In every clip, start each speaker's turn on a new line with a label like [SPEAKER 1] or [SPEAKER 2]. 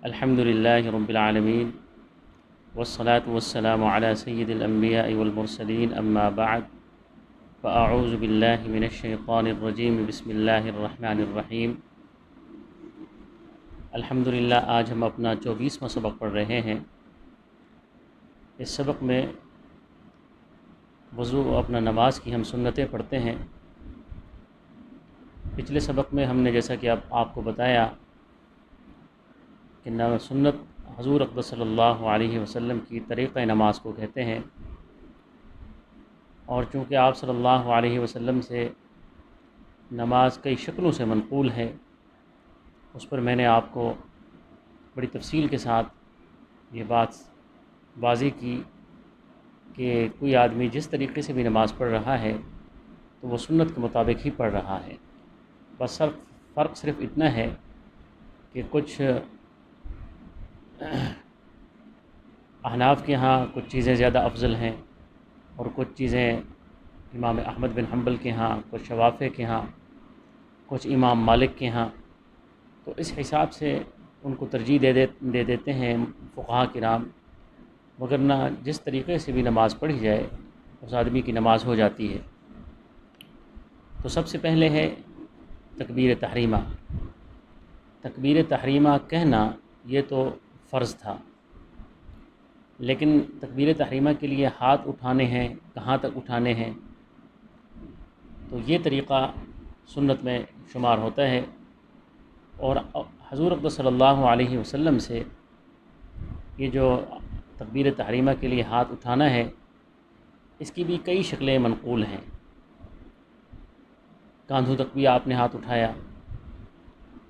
[SPEAKER 1] الحمدللہ رب العالمین والصلاة والسلام علی سید الانبیاء والمرسلین اما بعد فاعوذ باللہ من الشیطان الرجیم بسم اللہ الرحمن الرحیم۔ الحمدللہ آج ہم اپنا 24واں سبق پڑھ رہے ہیں۔ اس سبق میں وضو اپنا نماز کی ہم سنتیں پڑھتے ہیں۔ پچھلے سبق میں ہم نے جیسا کہ آپ کو بتایا کہ سنت حضور اقدس صلی اللہ علیہ وسلم کی طریقہ نماز کو کہتے ہیں، اور چونکہ آپ صلی اللہ علیہ وسلم سے نماز کئی شکلوں سے منقول ہے، اس پر میں نے آپ کو بڑی تفصیل کے ساتھ یہ بات واضح کی کہ کوئی آدمی جس طریقے سے بھی نماز پڑھ رہا ہے تو وہ سنت کے مطابق ہی پڑھ رہا ہے۔ بس فرق صرف اتنا ہے کہ کچھ احناف کے ہاں کچھ چیزیں زیادہ افضل ہیں، اور کچھ چیزیں امام احمد بن حنبل کے ہاں، کچھ شوافع کے ہاں، کچھ امام مالک کے ہاں، تو اس حساب سے ان کو ترجیح دے دیتے ہیں فقہاء کرام، وگرنہ جس طریقے سے بھی نماز پڑھی جائے اس آدمی کی نماز ہو جاتی ہے۔ تو سب سے پہلے ہے تکبیر تحریمہ۔ تکبیر تحریمہ کہنا یہ تو فرض تھا، لیکن تکبیر تحریمہ کے لیے ہاتھ اٹھانے ہیں، کہاں تک اٹھانے ہیں، تو یہ طریقہ سنت میں شمار ہوتا ہے۔ اور حضور اقدس صلی اللہ علیہ وسلم سے یہ جو تکبیر تحریمہ کے لیے ہاتھ اٹھانا ہے، اس کی بھی کئی شکلیں منقول ہیں۔ کاندھوں تک بھی آپ نے ہاتھ اٹھایا،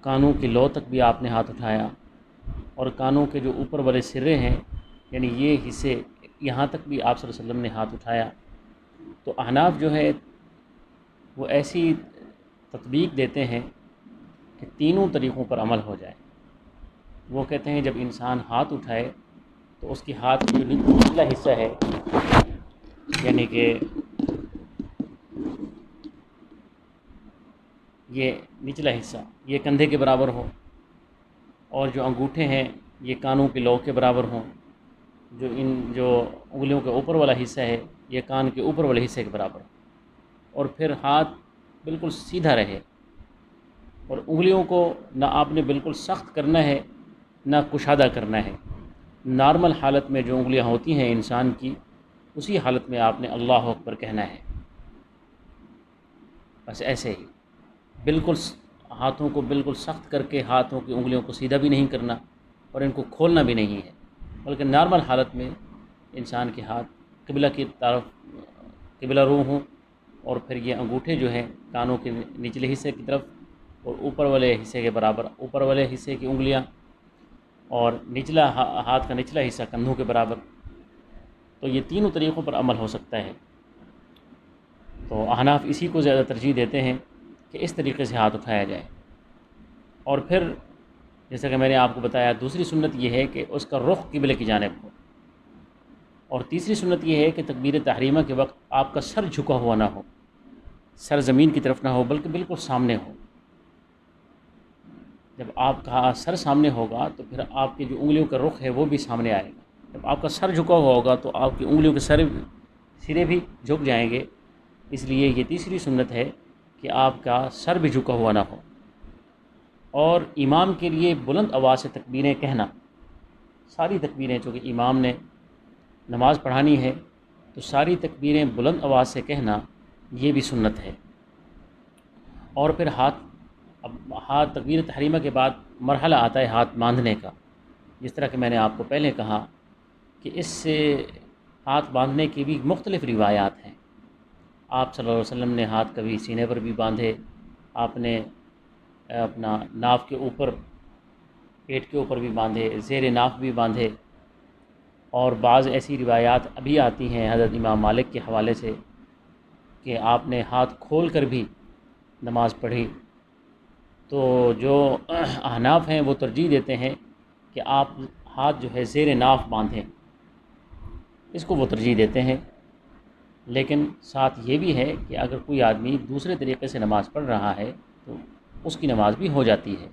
[SPEAKER 1] کانوں کی لو تک بھی آپ نے ہاتھ اٹھایا، اور کانوں کے جو اوپر والے سرے ہیں یعنی یہ حصے یہاں تک بھی آپ صلی اللہ علیہ وسلم نے ہاتھ اٹھایا۔ تو احناف جو ہے وہ ایسی تطبیق دیتے ہیں کہ تینوں طریقوں پر عمل ہو جائے۔ وہ کہتے ہیں جب انسان ہاتھ اٹھائے تو اس کی ہاتھ کی جو نچلا حصہ ہے، یعنی کہ یہ نچلا حصہ یہ کندھے کے برابر ہو، اور جو انگوٹھے ہیں یہ کانوں کے لو کے برابر ہوں، جو انگلیوں کے اوپر والا حصہ ہے یہ کان کے اوپر والے حصے کے برابر، اور پھر ہاتھ بالکل سیدھا رہے، اور انگلیوں کو نہ آپ نے بالکل سخت کرنا ہے نہ کشادہ کرنا ہے۔ نارمل حالت میں جو انگلیاں ہوتی ہیں انسان کی، اسی حالت میں آپ نے اللہ اکبر کہنا ہے، بس ایسے ہی بالکل ہاتھوں کو بالکل سخت کر کے ہاتھوں کی انگلیوں کو سیدھا بھی نہیں کرنا اور ان کو کھولنا بھی نہیں ہے، بلکہ نارمل حالت میں انسان کے ہاتھ قبلہ کی طرف قبلہ رو ہوں، اور پھر یہ انگوٹھے جو ہیں کانوں کے نچلے حصے کی طرف اور اوپر والے حصے کے برابر، اوپر والے حصے کی انگلیاں اور نچلا ہاتھ کا نچلا حصہ کندھوں کے برابر۔ تو یہ تینوں طریقوں پر عمل ہو سکتا ہے۔ تو احناف اسی کو زیادہ ترجیح دیتے ہیں کہ اس طریقے سے ہاتھ اٹھایا جائے۔ اور پھر جیسا کہ میں نے آپ کو بتایا دوسری سنت یہ ہے کہ اس کا رخ قبلے کی جانب ہو، اور تیسری سنت یہ ہے کہ تکبیر تحریمہ کے وقت آپ کا سر جھکا ہوا نہ ہو، سر زمین کی طرف نہ ہو بلکہ بالکل سامنے ہو۔ جب آپ کا سر سامنے ہوگا تو پھر آپ کی جو انگلیوں کا رخ ہے وہ بھی سامنے آئے گا۔ جب آپ کا سر جھکا ہوا ہوگا تو آپ کی انگلیوں کے سرے بھی جھک جائیں گے، اس لیے یہ تیسری سنت ہے کہ آپ کا سر بھی جھکا ہوا نہ ہو۔ اور امام کے لیے بلند آواز سے تکبیریں کہنا، ساری تکبیریں چونکہ امام نے نماز پڑھانی ہے تو ساری تکبیریں بلند آواز سے کہنا یہ بھی سنت ہے۔ اور پھر ہاتھ تکبیر تحریمہ کے بعد مرحلہ آتا ہے ہاتھ باندھنے کا، جس طرح کہ میں نے آپ کو پہلے کہا کہ اس سے ہاتھ باندھنے کی بھی مختلف روایات ہیں۔ آپ صلی اللہ علیہ وسلم نے ہاتھ کبھی سینے پر بھی باندھے، آپ نے اپنا ناف کے اوپر، پیٹ کے اوپر بھی باندھے، زیر ناف بھی باندھے، اور بعض ایسی روایات ابھی آتی ہیں حضرت امام مالک کے حوالے سے کہ آپ نے ہاتھ کھول کر بھی نماز پڑھی۔ تو جو احناف ہیں وہ ترجیح دیتے ہیں کہ آپ ہاتھ جو ہے زیر ناف باندھیں، اس کو وہ ترجیح دیتے ہیں۔ لیکن ساتھ یہ بھی ہے کہ اگر کوئی آدمی دوسرے طریقے سے نماز پڑھ رہا ہے تو اس کی نماز بھی ہو جاتی ہے۔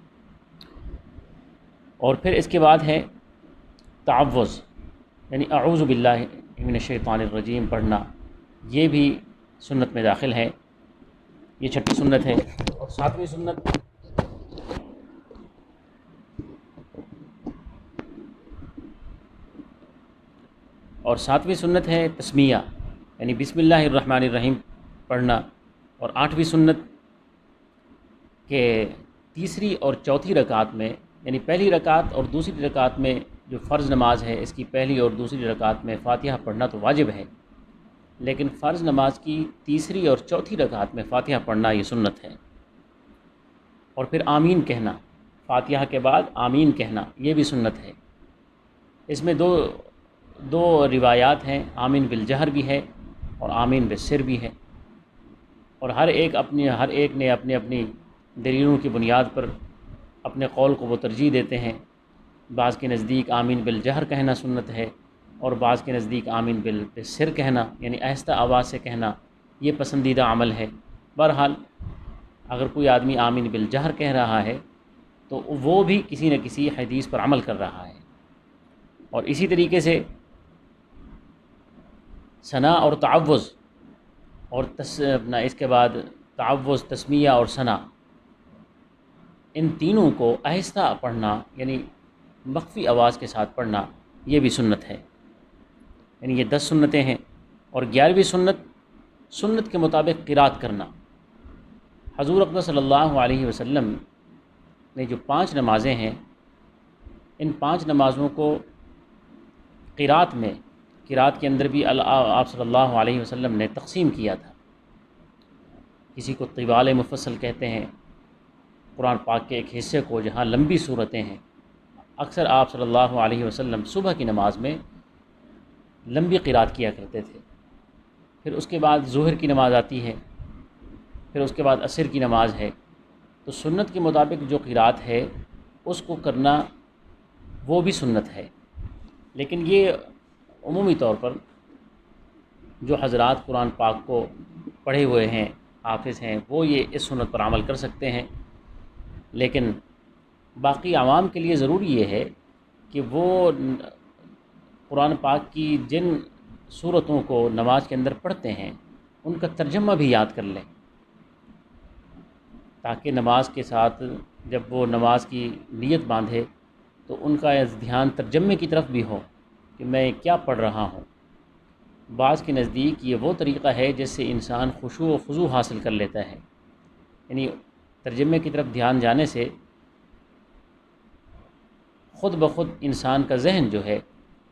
[SPEAKER 1] اور پھر اس کے بعد ہے تعوذ، یعنی اعوذ باللہ من الشیطان الرجیم پڑھنا، یہ بھی سنت میں داخل ہے، یہ چھٹی سنت ہے۔ اور ساتویں سنت ہے تسمیہ، یعنی بسم اللہ الرحمن الرحیم پڑھنا۔ اور آٹھویں سنت کہ تیسری اور چوتھی رکعت میں، یعنی پہلی رکعت اور دوسری رکعت میں جو فرض نماز ہے، اس کی پہلی اور دوسری رکعت میں فاتحہ پڑھنا تو واجب ہے، لیکن فرض نماز کی تیسری اور چوتھی رکعت میں فاتحہ پڑھنا یہ سنت ہے۔ اور پھر آمین کہنا، فاتحہ کے بعد آمین کہنا یہ بھی سنت ہے۔ اس میں دو روایات ہیں، آمین بالجہر بھی ہے اور آمین بالسر بھی ہے، اور ہر ایک نے اپنی اپنی دلیلوں کی بنیاد پر اپنے قول کو وہ ترجیح دیتے ہیں۔ بعض کے نزدیک آمین بالجہر کہنا سنت ہے، اور بعض کے نزدیک آمین بالسر کہنا، یعنی آہستہ آواز سے کہنا یہ پسندیدہ عمل ہے۔ بہرحال اگر کوئی آدمی آمین بالجہر کہہ رہا ہے تو وہ بھی کسی نہ کسی حدیث پر عمل کر رہا ہے۔ اور اسی طریقے سے ثنا اور تعوذ اور اس کے بعد تعوذ، تسمیہ اور ثنا، ان تینوں کو آہستہ پڑھنا، یعنی مخفی آواز کے ساتھ پڑھنا یہ بھی سنت ہے۔ یعنی یہ 10 سنتیں ہیں۔ اور 11ویں سنت کے مطابق قرات کرنا۔ حضور اقدس صلی اللہ علیہ وسلم نے جو 5 نمازیں ہیں، ان 5 نمازوں کو قرات کے اندر بھی آپ صلی اللہ علیہ وسلم نے تقسیم کیا تھا۔ کسی کو طوال مفصل کہتے ہیں، قرآن پاک کے ایک حصے کو جہاں لمبی صورتیں ہیں۔ اکثر آپ صلی اللہ علیہ وسلم صبح کی نماز میں لمبی قرات کیا کرتے تھے، پھر اس کے بعد ظہر کی نماز آتی ہے، پھر اس کے بعد عصر کی نماز ہے۔ تو سنت کے مطابق جو قرات ہے اس کو کرنا وہ بھی سنت ہے، لیکن یہ عمومی طور پر جو حضرات قرآن پاک کو پڑھے ہوئے ہیں، حافظ ہیں، وہ یہ اس سنت پر عمل کر سکتے ہیں، لیکن باقی عوام کے لیے ضروری یہ ہے کہ وہ قرآن پاک کی جن صورتوں کو نماز کے اندر پڑھتے ہیں ان کا ترجمہ بھی یاد کر لیں، تاکہ نماز کے ساتھ جب وہ نماز کی نیت باندھے تو ان کا دھیان ترجمے کی طرف بھی ہو کہ میں کیا پڑھ رہا ہوں۔ بعض کے نزدیک یہ وہ طریقہ ہے جس سے انسان خشوع و خضوع حاصل کر لیتا ہے، یعنی ترجمے کی طرف دھیان جانے سے خود بخود انسان کا ذہن جو ہے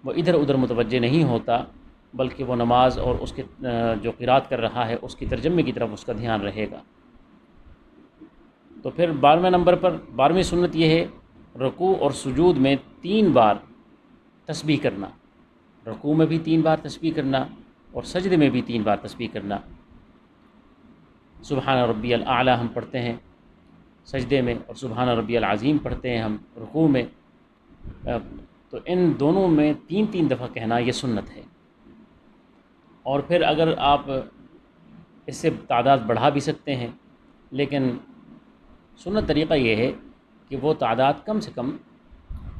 [SPEAKER 1] وہ ادھر ادھر متوجہ نہیں ہوتا، بلکہ وہ نماز اور اس کے جو قرات کر رہا ہے اس کی ترجمے کی طرف اس کا دھیان رہے گا۔ تو پھر 12ویں نمبر پر 12ویں سنت یہ ہے رکوع اور سجود میں 3 بار تسبیح کرنا۔ رکوع میں بھی 3 بار تسبیح کرنا اور سجدے میں بھی 3 بار تسبیح کرنا۔ سبحان ربی الاعلی ہم پڑھتے ہیں سجدے میں، اور سبحان ربی العظیم پڑھتے ہیں ہم رکوع میں، تو ان دونوں میں 3 دفعہ کہنا یہ سنت ہے۔ اور پھر اگر آپ اس سے تعداد بڑھا بھی سکتے ہیں، لیکن سنت طریقہ یہ ہے کہ وہ تعداد کم سے کم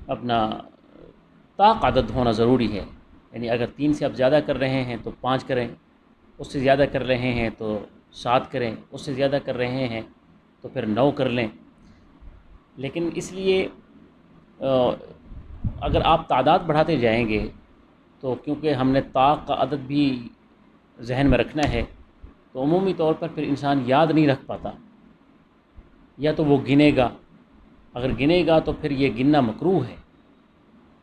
[SPEAKER 1] اپنا طاق عدد ہونا ضروری ہے، یعنی اگر 3 سے آپ زیادہ کر رہے ہیں تو 5 کریں، اس سے زیادہ کر رہے ہیں تو 7 کریں، اس سے زیادہ کر رہے ہیں تو پھر 9 کر لیں۔ لیکن اس لیے اگر آپ تعداد بڑھاتے جائیں گے تو کیونکہ ہم نے طاق کا عدد بھی ذہن میں رکھنا ہے، تو عمومی طور پر پھر انسان یاد نہیں رکھ پاتا، یا تو وہ گنے گا، اگر گنے گا تو پھر یہ گننا مکروہ ہے۔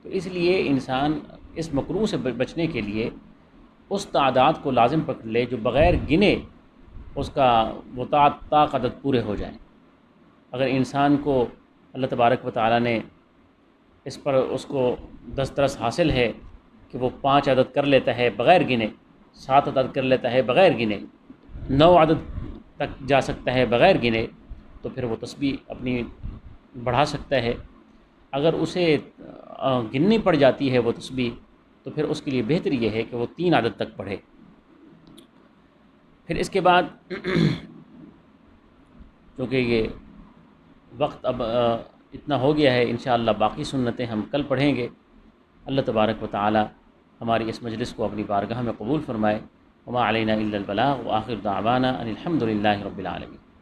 [SPEAKER 1] تو اس لیے انسان اس مکروہ سے بچنے کے لیے اس تعداد کو لازم پکڑ لے جو بغیر گنے اس کا وہ طاق عدد پورے ہو جائیں۔ اگر انسان کو اللہ تبارک و تعالیٰ نے اس پر اس کو دسترس حاصل ہے کہ وہ 5 عدد کر لیتا ہے بغیر گنے، 7 عدد کر لیتا ہے بغیر گنے، 9 عدد تک جا سکتا ہے بغیر گنے، تو پھر وہ تسبیح اپنی بڑھا سکتا ہے۔ اگر اسے گننی پڑ جاتی ہے وہ تسبیح تو پھر اس کے لیے بہتر یہ ہے کہ وہ 3 عدد تک پڑھے۔ پھر اس کے بعد چونکہ یہ وقت اب اتنا ہو گیا ہے، انشاءاللہ باقی سنتیں ہم کل پڑھیں گے۔ اللہ تبارک و تعالی ہماری اس مجلس کو اپنی بارگاہ میں قبول فرمائے۔ وما علینا الا البلاغ، وآخر دعوانا ان الحمد للہ رب العالمین۔